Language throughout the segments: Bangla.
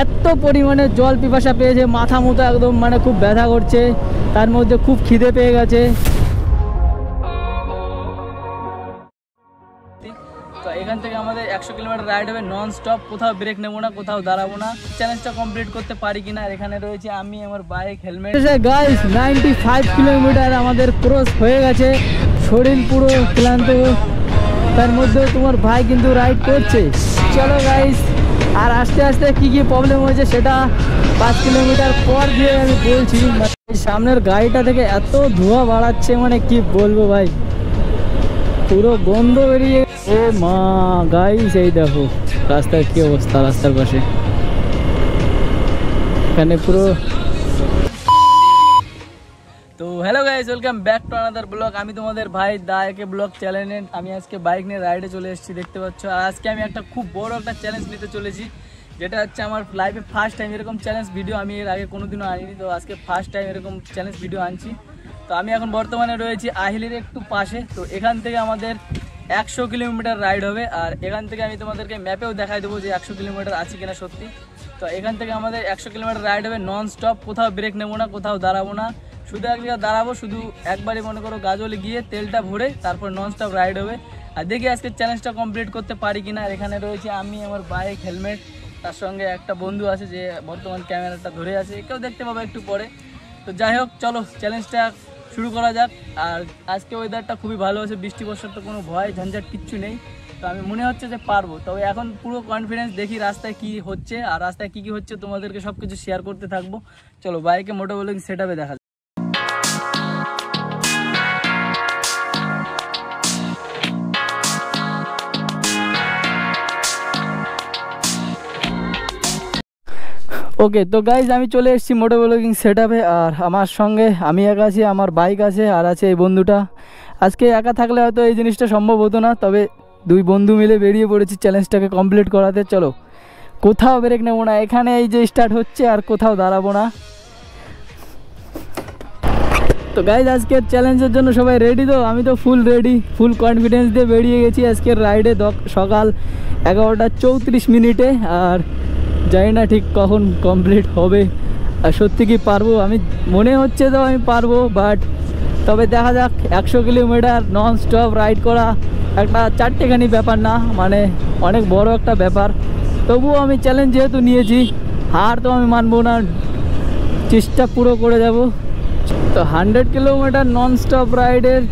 এত পরিমাণে জল পিপাসা পেয়েছে, মাথা মতো একদম মানে খুব ব্যথা করছে, তার মধ্যে খুব খিদে পেয়ে গেছে। তো এখান থেকে আমাদের 100 কিলোমিটার রাইড হবে নন স্টপ, কোথাও ব্রেক নেবো না, কোথাও দাঁড়াবো না। চ্যালেঞ্জটা কমপ্লিট করতে পারি কিনা। আর এখানে রয়েছে আমি, আমার বাইক, হেলমেট। গাইস 95 কিলোমিটার আমাদের ক্রস হয়ে গেছে, শরীর পুরো ক্লান্ত, তার মধ্যে তোমার ভাই কিন্তু রাইড করছে। চলো গাইস, আর আস্তে আস্তে কি কি প্রবলেম হয়েছে সেটা 5 কিলোমিটার পর দিয়ে আমি বলছি। সামনের গাড়িটা থেকে এত ধোঁয়া বাড়াচ্ছে, মানে কি বলবো ভাই, পুরো গন্ধ বেরিয়ে। ও মা গাইস, এই দেখো রাস্তার কি অবস্থা, রাস্তার পাশে এখানে পুরো। তো hello guys, welcome back to another blog. আমি তোমাদের ভাই দায়কে ব্লগ চ্যানেলে আমি আজকে বাইক নিয়ে রাইডে চলে এসেছি, দেখতে পাচ্ছ। আর আজকে আমি একটা খুব বড় একটা চ্যালেঞ্জ নিতে চলেছি, যেটা হচ্ছে আমার লাইফে ফার্স্ট টাইম এরকম চ্যালেঞ্জ ভিডিও আমি এর আগে কোনোদিনও আনিনি। তো আজকে ফার্স্ট টাইম এরকম চ্যালেঞ্জ ভিডিও আনছি। তো আমি এখন বর্তমানে রয়েছি আহিলির একটু পাশে। তো এখান থেকে আমাদের 100 কিলোমিটার রাইড হবে। আর এখান থেকে আমি তোমাদেরকে ম্যাপেও দেখাই দেবো যে 100 কিলোমিটার আছে কিনা সত্যি। তো এখান থেকে আমাদের 100 কিলোমিটার রাইড হবে নন স্টপ, কোথাও ব্রেক নেবো না, কোথাও দাঁড়াবো না, শুধু এক জায়গায় দাঁড়াবো, শুধু একবারই মনে করো গাজলে গিয়ে তেলটা ভরে তারপর নন স্টপ রাইড হবে। আর দেখি আজকে চ্যালেঞ্জটা কমপ্লিট করতে পারি কিনা। আর এখানে রয়েছে আমি, আমার বাইক, হেলমেট, তার সঙ্গে একটা বন্ধু আছে যে বর্তমান ক্যামেরাটা ধরে আছে, একেও দেখতে পাবো একটু পরে। তো যাই হোক, চলো চ্যালেঞ্জটা শুরু করা যাক। আর আজকে ওয়েদারটা খুবই ভালো আছে, বৃষ্টি বর্ষার তো কোনো ভয় ঝঞ্ঝাট কিচ্ছু নেই। তো আমি মনে হচ্ছে যে পারবো, তবে এখন পুরো কনফিডেন্স। দেখি রাস্তায় কি হচ্ছে, আর রাস্তায় কি কি হচ্ছে তোমাদেরকে সব কিছু শেয়ার করতে থাকবো। চলো বাইকে মোটো ব্লগিং সেটআপে দেখা। ওকে, তো গাইজ আমি চলে এসেছি মোটো ব্লগিং সেটআপে। আর আমার সঙ্গে আমি একা আছি, আমার বাইক আছে, আর আছে এই বন্ধুটা। আজকে একা থাকলে হয়তো এই জিনিসটা সম্ভব হতো না, তবে দুই বন্ধু মিলে বেরিয়ে পড়েছি চ্যালেঞ্জটাকে কমপ্লিট করাতে। চলো, কোথাও ব্রেক নেবো না, এখানে এই যে স্টার্ট হচ্ছে, আর কোথাও দাঁড়াবো না। তো গাইজ আজকের চ্যালেঞ্জের জন্য সবাই রেডি? তো আমি তো ফুল রেডি, ফুল কনফিডেন্স দিয়ে বেরিয়ে গেছি আজকের রাইডে সকাল 11:34। আর জানি না ঠিক কখন কমপ্লিট হবে, আর সত্যি কি পারবো। আমি মনে হচ্ছে তো আমি পারবো, বাট তবে দেখা যাক। 100 কিলোমিটার নন স্টপ রাইড করা একটা চারটেখানি ব্যাপার না, মানে অনেক বড় একটা ব্যাপার। তবুও আমি চ্যালেঞ্জ যেহেতু নিয়েছি, হার তো আমি মানবো না, চেষ্টা পুরো করে যাব। তো 100 কিলোমিটার নন স্টপ রাইডের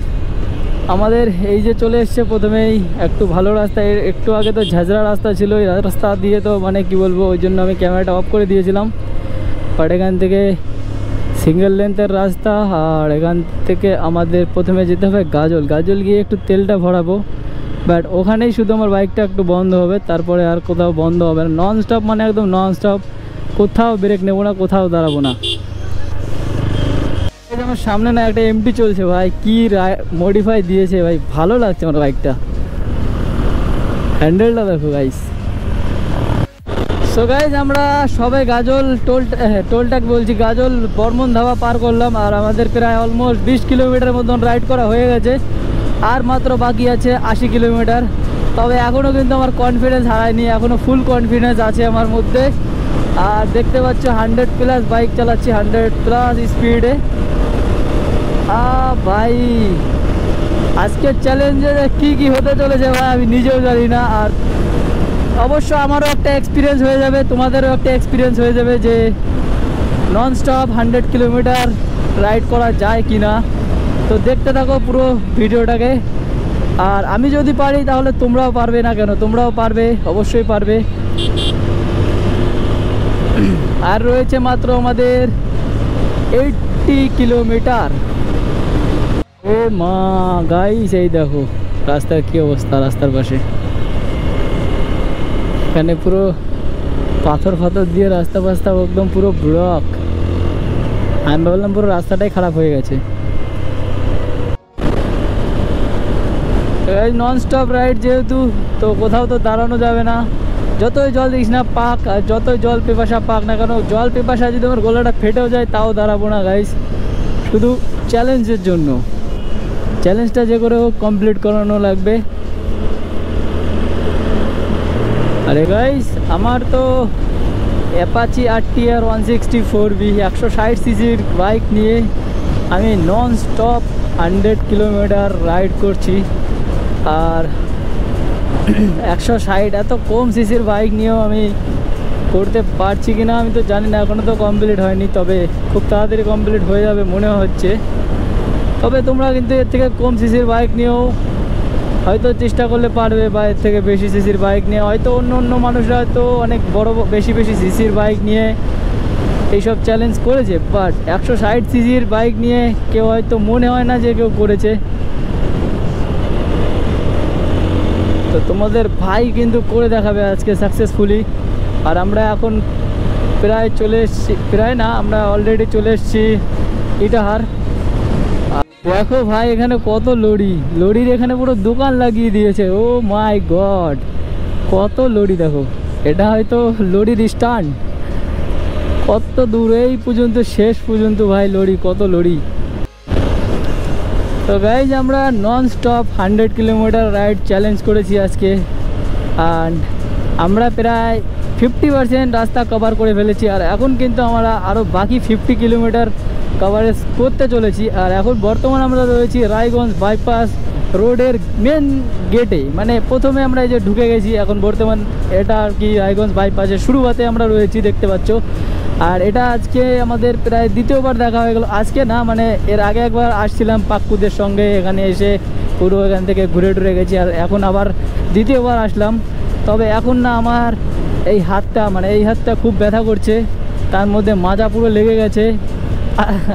আমাদের এই যে চলে এসছে প্রথমেই একটু ভালো রাস্তা। একটু আগে তো ঝাঁঝরা রাস্তা ছিল, এই রাস্তা দিয়ে তো মানে কি বলবো, ওই জন্য আমি ক্যামেরাটা অফ করে দিয়েছিলাম। বাট এখান থেকে সিঙ্গেল লেন্থের রাস্তা। আর এখান থেকে আমাদের প্রথমে যেতে হবে গাজল গিয়ে একটু তেলটা ভরাবো। বাট ওখানেই শুধু আমার বাইকটা একটু বন্ধ হবে, তারপরে আর কোথাও বন্ধ হবে না। নন স্টপ মানে একদম নন স্টপ, কোথাও ব্রেক নেবো না, কোথাও দাঁড়াবো না। আমার সামনে না একটা এমটি চলছে ভাই, কি মডিফাই দিয়েছে ভাই, ভালো লাগছে আমার বাইকটা। হ্যান্ডেলটা দেখো গাইস। সো গাইজ আমরা সবাই গাজল টোলটাক বলছি, গাজল বর্মন ধাবা পার করলাম। আর আমাদের প্রায় অলমোস্ট 20 কিলোমিটার মতন রাইড করা হয়ে গেছে, আর মাত্র বাকি আছে 80 কিলোমিটার। তবে এখনও কিন্তু আমার কনফিডেন্স হারায়নি, এখনও ফুল কনফিডেন্স আছে আমার মধ্যে। আর দেখতে পাচ্ছ 100+ বাইক চালাচ্ছি, 100+ স্পিডে। ভাই আজকের চ্যালেঞ্জে কি কি হতে চলেছে ভাই আমি নিজেও জানি না। আর অবশ্য আমারও একটা এক্সপিরিয়েন্স হয়ে যাবে, তোমাদেরও একটা এক্সপিরিয়েন্স হয়ে যাবে যে নন স্টপ 100 কিলোমিটার রাইড করা যায় কি না। তো দেখতে থাকো পুরো ভিডিওটাকে। আর আমি যদি পারি তাহলে তোমরাও পারবে না কেন, তোমরাও পারবে, অবশ্যই পারবে। আর রয়েছে মাত্র আমাদের 80 কিলোমিটার। ও মা গাইস, এই দেখো রাস্তার কি অবস্থা, রাস্তার পাশে এখানে পুরো পাথর দিয়ে রাস্তা একদম পুরো ব্লক। আমি ভাবলাম পুরো রাস্তাটাই খারাপ হয়ে গেছে। নন স্টপ রাইড যেহেতু, তো কোথাও তো দাঁড়ানো যাবে না। যতই জল দিস না পাক, আর যতই জল পিপাসা পাক না কেন, জল পিপাসা যদি আমার গলাটা ফেটেও যায় তাও দাঁড়াবো না গাইস, শুধু চ্যালেঞ্জের জন্য। চ্যালেঞ্জটা যে করে হোক কমপ্লিট করানো লাগবে। আরে গাইস আমার তো অ্যাপাচি RTR 164B 160 সিসির বাইক নিয়ে আমি নন স্টপ 100 কিলোমিটার রাইড করছি। আর 160 এত কম সিসির বাইক নিয়েও আমি করতে পারছি কিনা আমি তো জানি না, এখনও তো কমপ্লিট হয়নি, তবে খুব তাড়াতাড়ি কমপ্লিট হয়ে যাবে মনে হচ্ছে। তবে তোমরা কিন্তু এর থেকে কম সিসির বাইক নিয়েও হয়তো চেষ্টা করলে পারবে, বা এর থেকে বেশি সিসির বাইক নিয়ে হয়তো অন্য মানুষরা হয়তো অনেক বড় বেশি সিসির বাইক নিয়ে এইসব চ্যালেঞ্জ করেছে, বাট 160 সিসির বাইক নিয়ে কেউ হয়তো মনে হয় না যে কেউ করেছে। তো তোমাদের ভাই কিন্তু করে দেখাবে আজকে সাকসেসফুলি। আর আমরা এখন প্রায় চলে এসেছি, প্রায় না আমরা অলরেডি চলে এসেছি ইটাহার। দেখো ভাই এখানে কত লরির এখানে পুরো দোকান লাগিয়ে দিয়েছে। ও মাই গড, কত লরি দেখো, এটা হয়তো লরির স্ট্যান্ড। কত দূর এই পর্যন্ত, শেষ পর্যন্ত ভাই লরি, কত লরি। তো গাইজ আমরা non stop 100 kilometre ride challenge করেছি আজকে। আর আমরা প্রায় 50% রাস্তা কভার করে ফেলেছি। আর এখন কিন্তু আমরা আরও বাকি 50 কিলোমিটার কভারেজ করতে চলেছি। আর এখন বর্তমানে আমরা রয়েছি রায়গঞ্জ বাইপাস রোডের মেন গেটে, মানে প্রথমে আমরা এই যে ঢুকে গেছি। এখন বর্তমান এটা আর কি রায়গঞ্জ বাইপাসের শুরুতে আমরা রয়েছি, দেখতে পাচ্ছ। আর এটা আজকে আমাদের প্রায় দ্বিতীয়বার দেখা হয়ে গেল। আজকে না, মানে এর আগে একবার আসছিলাম পাক্কুদের সঙ্গে, এখানে এসে পুরো এখান থেকে ঘুরে টুরে গেছি। আর এখন আবার দ্বিতীয়বার আসলাম। তবে এখন না আমার এই হাতটা খুব ব্যথা করছে, তার মধ্যে মাজা পুরো লেগে গেছে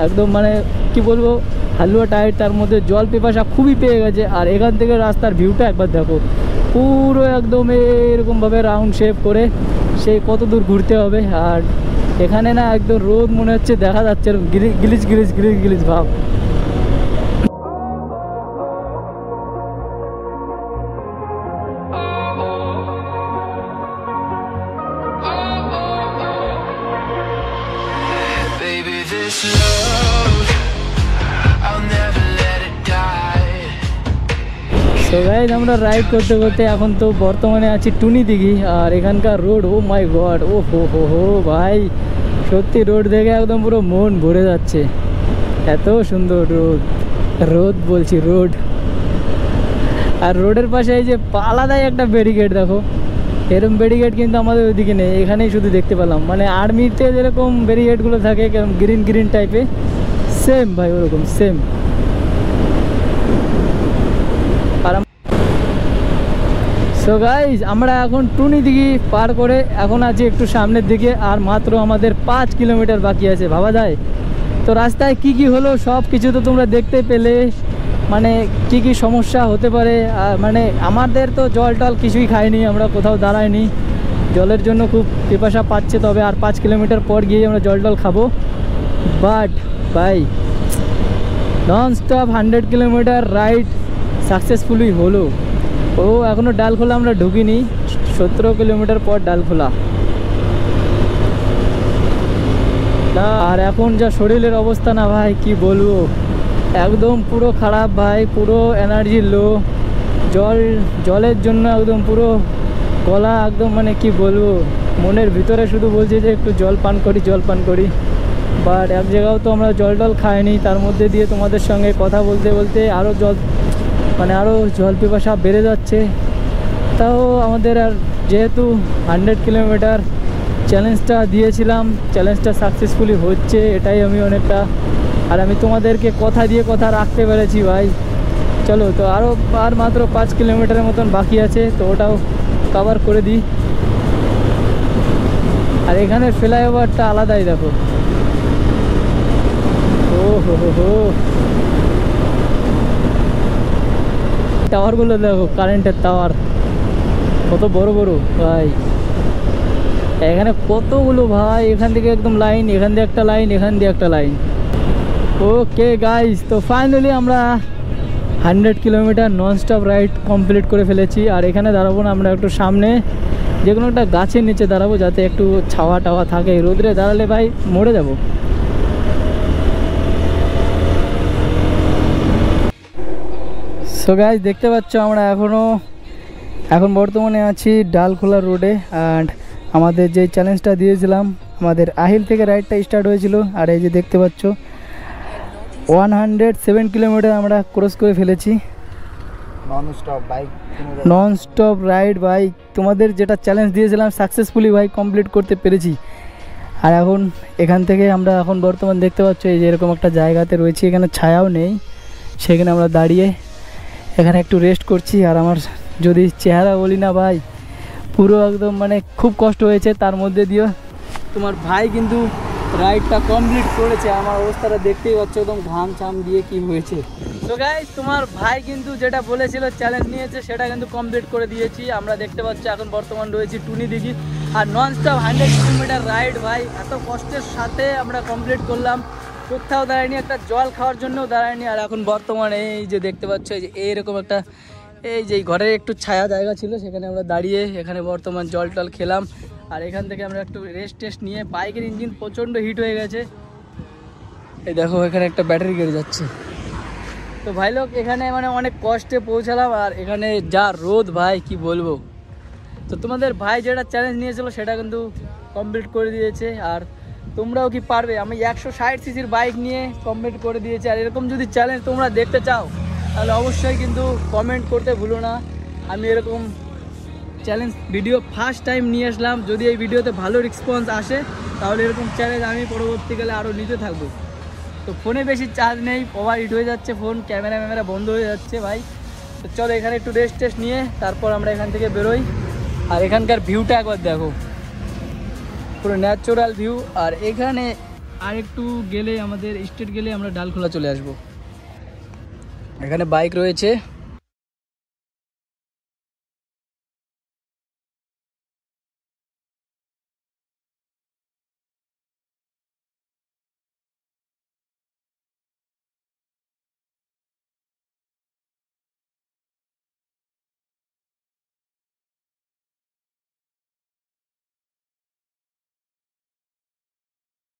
একদম, মানে কি বলবো, হালুয়া টাইট, তার মধ্যে জল পিপাসা খুবই পেয়ে গেছে। আর এখান থেকে রাস্তার ভিউটা একবার দেখো, পুরো একদম এরকমভাবে রাউন্ড শেপ করে সেই কত দূর ঘুরতে হবে। আর এখানে না একদম রোদ মনে হচ্ছে দেখা যাচ্ছে, গিলিজ ভাব। তো গাইজ আমরা রাইড করতে করতে এখন তো বর্তমানে আছি টুনি দিঘি। আর এখানকার রোড, ও মাই গড, ও হো ভাই, সত্যি রোড দেখে একদম পুরো মন ভরে যাচ্ছে। এত সুন্দর রোড বলছি, রোড। আর রোডের পাশে এই যে আলাদাই একটা ব্যারিকেড দেখো, এরকম ব্যারিকেড কিন্তু আমাদের ওইদিকে নেই, এখানেই শুধু দেখতে পেলাম। মানে আর্মিতে যেরকম ব্যারিকেডগুলো থাকে গ্রিন টাইপে, সেম ভাই ওরকম সেম। সো গাইজ আমরা এখন টুনি দিঘি পার করে এখন আছি একটু সামনের দিকে। আর মাত্র আমাদের 5 কিলোমিটার বাকি আছে, ভাবা যায়। তো রাস্তায় কি হলো সব কিছু তো তোমরা দেখতে পেলে, মানে কি সমস্যা হতে পারে। মানে আমাদের তো জল টল কিছুই খাইনি, আমরা কোথাও দাঁড়াইনি, জলের জন্য খুব পিপাসা পাচ্ছে। তবে আর 5 কিলোমিটার পর গিয়ে আমরা জল টল খাবো। বাট ভাই non stop 100 kilometre ride successfully হলো। ও এখনও ডালখোলা আমরা ঢুকিনি, 17 কিলোমিটার পর ডালখোলা। আর এখন যা শরীরের অবস্থা না ভাই, কি বলবো, একদম পুরো খারাপ ভাই, পুরো এনার্জি লো। জলের জন্য একদম পুরো গলা একদম, মানে কি বলবো, মনের ভিতরে শুধু বলছে যে একটু জল পান করি। বাট এক জায়গাও তো আমরা জল খাইনি, তার মধ্যে দিয়ে তোমাদের সঙ্গে কথা বলতে আরও জল পিপাসা বেড়ে যাচ্ছে। তাও আমাদের আর যেহেতু 100 কিলোমিটার চ্যালেঞ্জটা দিয়েছিলাম, চ্যালেঞ্জটা সাকসেসফুলি হচ্ছে, এটাই আমি অনেকটা। আর আমি তোমাদেরকে কথা রাখতে পেরেছি ভাই। চলো তো আর মাত্র 5 কিলোমিটারের মতন বাকি আছে, তো ওটাও কভার করে দিই। আর এখানে ফ্লাইওভারটা আলাদাই দেখো, ও হো টাওয়ারগুলো দেখো, কারেন্টের টাওয়ার কত বড় ভাই। এখানে কতগুলো ভাই, এখান থেকে একদম লাইন, এখান দিয়ে একটা লাইন, এখান দিয়ে একটা লাইন। ওকে গাইজ, তো ফাইনালি আমরা 100 kilometre non stop ride complete করে ফেলেছি। আর এখানে দাঁড়াবো না, আমরা একটু সামনে যে কোনো একটা গাছের নিচে দাঁড়াবো, যাতে একটু ছাওয়া টাওয়া থাকে। রোদরে দাঁড়ালে ভাই মরে যাব। সো গাইজ দেখতে পাচ্ছ আমরা এখন বর্তমানে আছি ডালখোলা রোডে। অ্যান্ড আমাদের যে চ্যালেঞ্জটা দিয়েছিলাম, আমাদের আহিল থেকে রাইডটা স্টার্ট হয়েছিল। আর এই যে দেখতে পাচ্ছ 107 কিলোমিটার আমরা ক্রস করে ফেলেছি, নন স্টপ রাইড ভাই। তোমাদের যেটা চ্যালেঞ্জ দিয়েছিলাম সাকসেসফুলি ভাই কমপ্লিট করতে পেরেছি। আর এখন এখান থেকে আমরা এখন বর্তমান দেখতে পাচ্ছ এই যে এরকম একটা জায়গাতে রয়েছি, এখানে ছায়াও নেই, সেখানে আমরা দাঁড়িয়ে এখানে একটু রেস্ট করছি। আর আমার যদি চেহারা বলি না ভাই, পুরো একদম মানে খুব কষ্ট হয়েছে, তার মধ্যে দিয়েও তোমার ভাই কিন্তু রাইডটা কমপ্লিট করেছে। আমার অবস্থাটা দেখতেই পাচ্ছ, একদম ঘাম ছাম দিয়ে কি হয়েছে। তো গাইস, তোমার ভাই কিন্তু যেটা বলেছিল চ্যালেঞ্জ নিয়েছে সেটা কিন্তু কমপ্লিট করে দিয়েছি। আমরা দেখতে পাচ্ছি এখন বর্তমান রয়েছি টুনি দিঘি, আর নন স্টপ 100 কিলোমিটার রাইড ভাই, এত কষ্টের সাথে আমরা কমপ্লিট করলাম। কোথাও দাঁড়ায়নি, একটা জল খাওয়ার জন্যও দাঁড়ায়নি। আর এখন বর্তমানে এই যে দেখতে পাচ্ছ এই যে এইরকম একটা এই যে ঘরের একটু ছায়া জায়গা ছিল, সেখানে আমরা দাঁড়িয়ে এখানে বর্তমান জল টল খেলাম। আর এখান থেকে আমরা একটু রেস্ট টেস্ট নিয়ে, বাইকের ইঞ্জিন প্রচণ্ড হিট হয়ে গেছে। এই দেখো এখানে একটা ব্যাটারি গাড়ি যাচ্ছে। তো ভাই লোক এখানে মানে অনেক কষ্টে পৌঁছালাম, আর এখানে যা রোদ ভাই কি বলবো। তো তোমাদের ভাই যেটা চ্যালেঞ্জ নিয়েছিল সেটা কিন্তু কমপ্লিট করে দিয়েছে। আর তোমরাও কি পারবে? আমি 160 সিসির বাইক নিয়ে কমপ্লিট করে দিয়েছি। আর এরকম যদি চ্যালেঞ্জ তোমরা দেখতে চাও তাহলে অবশ্যই কিন্তু কমেন্ট করতে ভুলো না। আমি এরকম চ্যালেঞ্জ ভিডিও ফার্স্ট টাইম নিয়ে আসলাম। যদি এই ভিডিওতে ভালো রেসপন্স আসে তাহলে এরকম চ্যালেঞ্জ আমি পরবর্তীকালে আরও নিতে থাকবো। তো ফোনে বেশি চার্জ নেই, ওভার হিট হয়ে যাচ্ছে ফোন, ক্যামেরা বন্ধ হয়ে যাচ্ছে ভাই। তো চলো এখানে একটু রেস্ট টেস্ট নিয়ে তারপর আমরা এখান থেকে বেরোই। আর এখানকার ভিউটা একবার দেখো, পুরো ন্যাচারাল ভিউ। আর এখানে আর একটু গেলে আমাদের স্টেট গেলে আমরা ডালখোলা চলে আসবো। এখানে বাইক রয়েছে।